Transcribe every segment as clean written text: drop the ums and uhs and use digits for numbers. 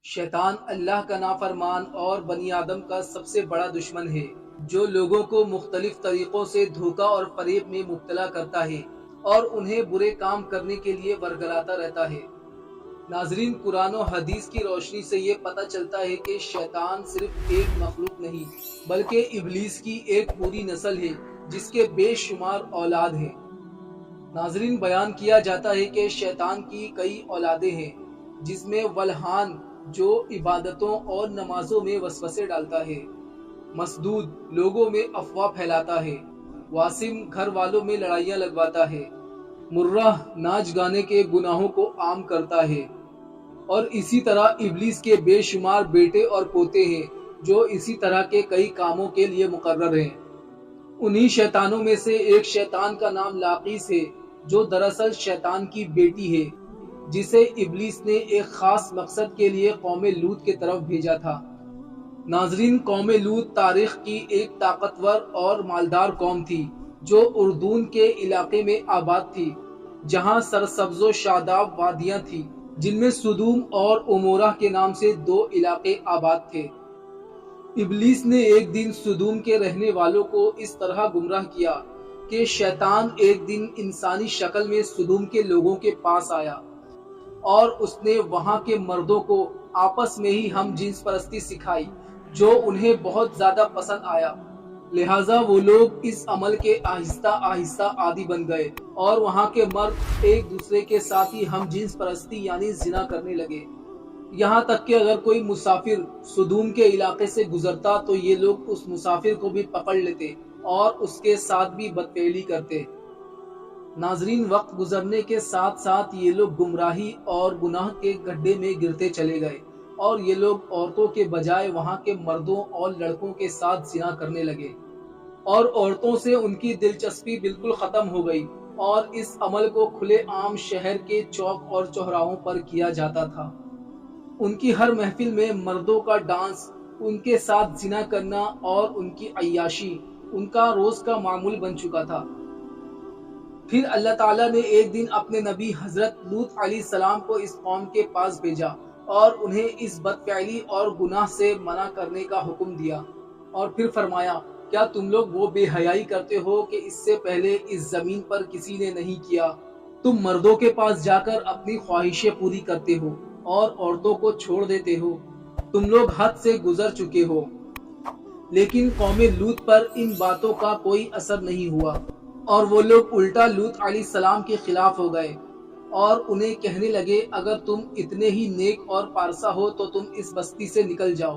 शैतान अल्लाह का नाफरमान और बनी आदम का सबसे बड़ा दुश्मन है, जो लोगों को मुख्तलिफ तरीकों से धोखा और फरेब में मुब्तला करता है और उन्हें बुरे काम करने के लिए वरगलाता रहता है। नाजरीन, कुरान और हदीस की रोशनी से ये पता चलता है कि शैतान सिर्फ एक मखलूक नहीं, बल्कि इब्लीस की एक पूरी नस्ल है, जिसके बेशुमार औलाद हैं। नाजरीन, बयान किया जाता है कि शैतान की कई औलादें हैं, जिसमें वल्हान, जो इबादतों और नमाजों में वसवसे डालता है, मसदूद, लोगों में अफवाह फैलाता है, वासिम, घर वालों में लड़ाइयाँ लगवाता है, मुर्राह, नाच गाने के गुनाहों को आम करता है, और इसी तरह इब्लीस के बेशुमार बेटे और पोते हैं, जो इसी तरह के कई कामों के लिए मुकर्रर हैं। उन्हीं शैतानों में से एक शैतान का नाम लाकीस है, जो दरअसल शैतान की बेटी है, जिसे इब्लीस ने एक खास मकसद के लिए कौम लूत की तरफ भेजा था। नाजरीन, कौम लूत तारीख की एक ताकतवर और मालदार कौम थी, जो उर्दून के इलाके में आबाद थी, जहां सरसब्जो शादाब वादियां थी, जिनमें सुदूम और उमोरा के नाम से दो इलाके आबाद थे। इब्लीस ने एक दिन सुदूम के रहने वालों को इस तरह गुमराह किया कि शैतान एक दिन इंसानी शक्ल में सुदूम के लोगों के पास आया और उसने वहां के मर्दों को आपस में ही हम जिन्स परस्ती सिखाई, जो उन्हें बहुत ज्यादा पसंद आया। लिहाजा वो लोग इस अमल के आहिस्ता आहिस्ता आदी बन गए और वहां के मर्द एक दूसरे के साथ ही हम जिन्स परस्ती यानी जिना करने लगे। यहाँ तक कि अगर कोई मुसाफिर सुदूम के इलाके से गुजरता तो ये लोग उस मुसाफिर को भी पकड़ लेते और उसके साथ भी बदफेली करते। नाजरीन, वक्त गुजरने के साथ साथ ये लोग गुमराही और गुनाह के गड्ढे में गिरते चले गए और ये लोग औरतों के बजाय वहाँ के मर्दों और लड़कों के साथ जिना करने लगे और औरतों से उनकी दिलचस्पी बिल्कुल खत्म हो गई और इस अमल को खुले आम शहर के चौक और चौराहों पर किया जाता था। उनकी हर महफिल में मर्दों का डांस, उनके साथ जिना करना और उनकी अय्याशी उनका रोज का मामूल बन चुका था। फिर अल्लाह ताला ने एक दिन अपने नबी हजरत लूत अलैहिस्सलाम को इस कौम के पास भेजा और उन्हें इस बदफैली और गुनाह से मना करने का हुक्म दिया और फिर फरमाया, क्या तुम लोग वो बेहयाई करते हो कि इससे पहले इस जमीन पर किसी ने नहीं किया? तुम मर्दों के पास जाकर अपनी ख्वाहिशें पूरी करते हो और औरतों को छोड़ देते हो। तुम लोग हद से गुजर चुके हो। लेकिन कौम लूत पर इन बातों का कोई असर नहीं हुआ और वो लोग उल्टा लूत अलैहिस्सलाम के खिलाफ हो गए और उन्हें कहने लगे, अगर तुम इतने ही नेक और पारसा हो तो तुम इस बस्ती से निकल जाओ।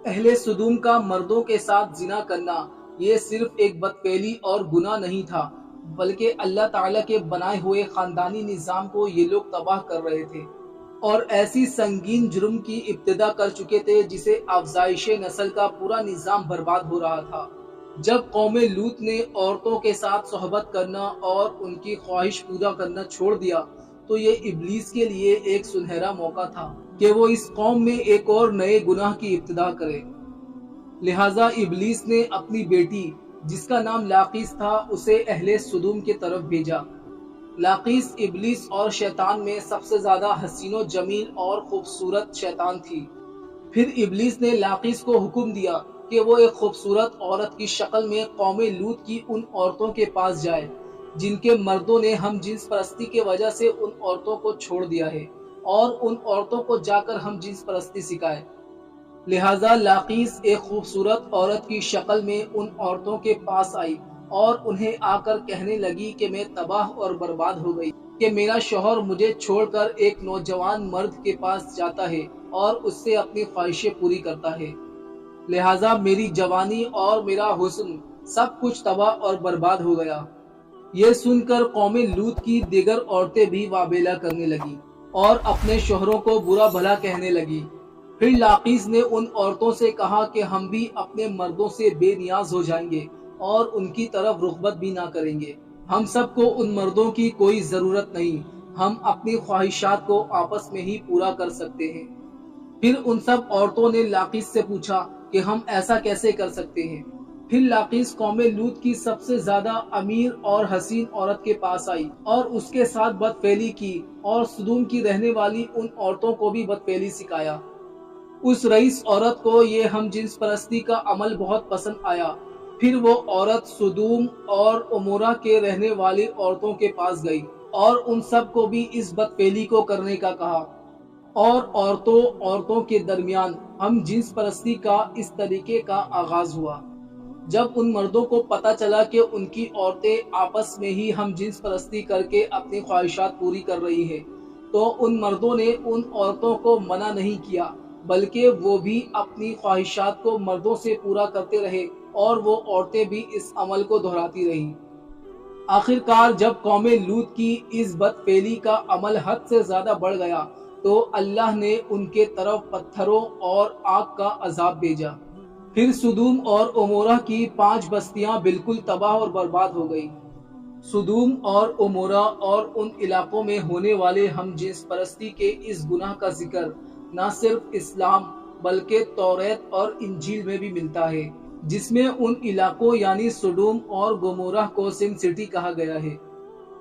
अहले सुदूम का मर्दों के साथ जिना करना ये सिर्फ एक बदफेली और गुनाह नहीं था, बल्कि अल्लाह ताला के बनाए हुए खानदानी निजाम को ये लोग तबाह कर रहे थे और ऐसी संगीन जुर्म की इब्तिदा कर चुके थे जिसे अफजाइश नस्ल का पूरा निजाम बर्बाद हो रहा था। जब कौम लूत ने औरतों के साथ सोहबत करना और उनकी ख्वाहिश पूरा करना छोड़ दिया तो ये इब्लीस के लिए एक सुनहरा मौका था कि वो इस कौम में एक और नए गुनाह की इब्तिदा करे। लिहाजा इब्लीस ने अपनी बेटी, जिसका नाम लाकीस था, उसे अहले सुदूम की तरफ भेजा। लाकीस इब्लीस और शैतान में सबसे ज्यादा हसीनो जमील और खूबसूरत शैतान थी। फिर इब्लीस ने लाकीस को हुक्म दिया कि वो एक खूबसूरत औरत की शक्ल में कौम लूत की उन औरतों के पास जाए जिनके मर्दों ने हम जिन्स परस्ती की वजह से उन औरतों को छोड़ दिया है और उन औरतों को जाकर हम जिन्स परस्ती सिखाए। लिहाजा लाकीस एक खूबसूरत औरत की शक्ल में उन औरतों के पास आई और उन्हें आकर कहने लगी कि मैं तबाह और बर्बाद हो गई कि मेरा शौहर मुझे छोड़कर एक नौजवान मर्द के पास जाता है और उससे अपनी ख्वाहिशें पूरी करता है। लिहाजा मेरी जवानी और मेरा हुस्न सब कुछ तबाह और बर्बाद हो गया। ये सुनकर कौम लूत की दीगर औरतें भी वाबेला करने लगी और अपने शोहरों को बुरा भला कहने लगी। फिर लाकीस ने उन औरतों से कहा कि हम भी अपने मर्दों से बेनियाज हो जाएंगे और उनकी तरफ रुग़बत भी ना करेंगे। हम सबको उन मर्दों की कोई जरूरत नहीं, हम अपनी ख्वाहिशात को आपस में ही पूरा कर सकते हैं। फिर उन सब औरतों ने लाकीस से पूछा कि हम ऐसा कैसे कर सकते हैं। پھر لاقیس قوم لوط کی سب سے زیادہ امیر اور حسین عورت کے پاس آئی اور اس کے ساتھ بدفعلی کی اور سدوم کی رہنے والی ان عورتوں کو بھی بدفعلی سکھایا۔ اس رئیس عورت کو یہ ہم جنس پرستی کا عمل بہت پسند آیا۔ پھر وہ عورت سدوم اور عمورہ کے رہنے والی عورتوں کے پاس گئی اور ان سب کو بھی اس بدفعلی کو کرنے کا کہا، اور عورتوں کے درمیان ہم جنس پرستی کا اس طریقے کا آغاز ہوا۔ جب ان مردوں کو پتہ چلا کہ ان کی عورتیں آپس میں ہی ہم جنس پرستی کر کے اپنی خواہشات پوری کر رہی ہیں، تو ان مردوں نے ان عورتوں کو منع نہیں کیا، بلکہ وہ بھی اپنی خواہشات کو مردوں سے پورا کرتے رہے اور وہ عورتیں بھی اس عمل کو دہراتی رہیں۔ آخر کار جب قوم لوط کی اس بدفعلی کا عمل حد سے زیادہ بڑھ گیا تو اللہ نے ان کے طرف پتھروں اور آگ کا عذاب بھیجا۔ پھر سدوم اور عمورہ کی 5 بستیاں بالکل تباہ اور برباد ہو گئی۔ سدوم اور عمورہ اور ان علاقوں میں ہونے والے ہم جنس پرستی کے اس گناہ کا ذکر نہ صرف اسلام بلکہ توریت اور انجیل میں بھی ملتا ہے، جس میں ان علاقوں یعنی سدوم اور گمورہ کو سن سٹی کہا گیا ہے۔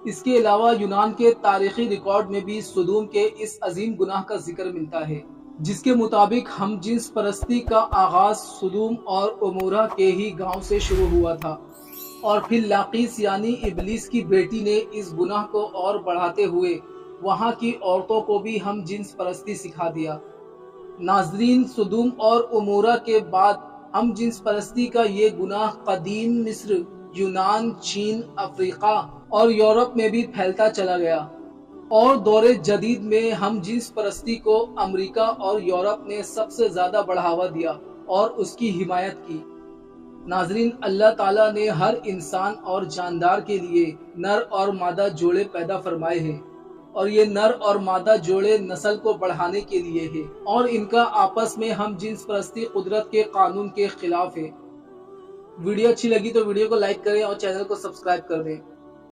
اس کے علاوہ یونان کے تاریخی ریکارڈ میں بھی سدوم کے اس عظیم گناہ کا ذکر ملتا ہے، جس کے مطابق ہم جنس پرستی کا آغاز سدوم اور عمورہ کے ہی گاؤں سے شروع ہوا تھا، اور پھر لاقیس یعنی ابلیس کی بیٹی نے اس گناہ کو اور بڑھاتے ہوئے وہاں کی عورتوں کو بھی ہم جنس پرستی سکھا دیا۔ ناظرین، سدوم اور عمورہ کے بعد ہم جنس پرستی کا یہ گناہ قدیم مصر، یونان، چین، افریقہ اور یورپ میں بھی پھیلتا چلا گیا، اور دور جدید میں ہم جنس پرستی کو امریکہ اور یورپ نے سب سے زیادہ بڑھاوا دیا اور اس کی حمایت کی۔ ناظرین، اللہ تعالیٰ نے ہر انسان اور جاندار کے لیے نر اور مادہ جوڑے پیدا فرمائے ہیں، اور یہ نر اور مادہ جوڑے نسل کو بڑھانے کے لیے ہے، اور ان کا آپس میں ہم جنس پرستی قدرت کے قانون کے خلاف ہے۔ ویڈیو اچھی لگی تو ویڈیو کو لائک کریں اور چینل کو سبسکرائب کر دیں۔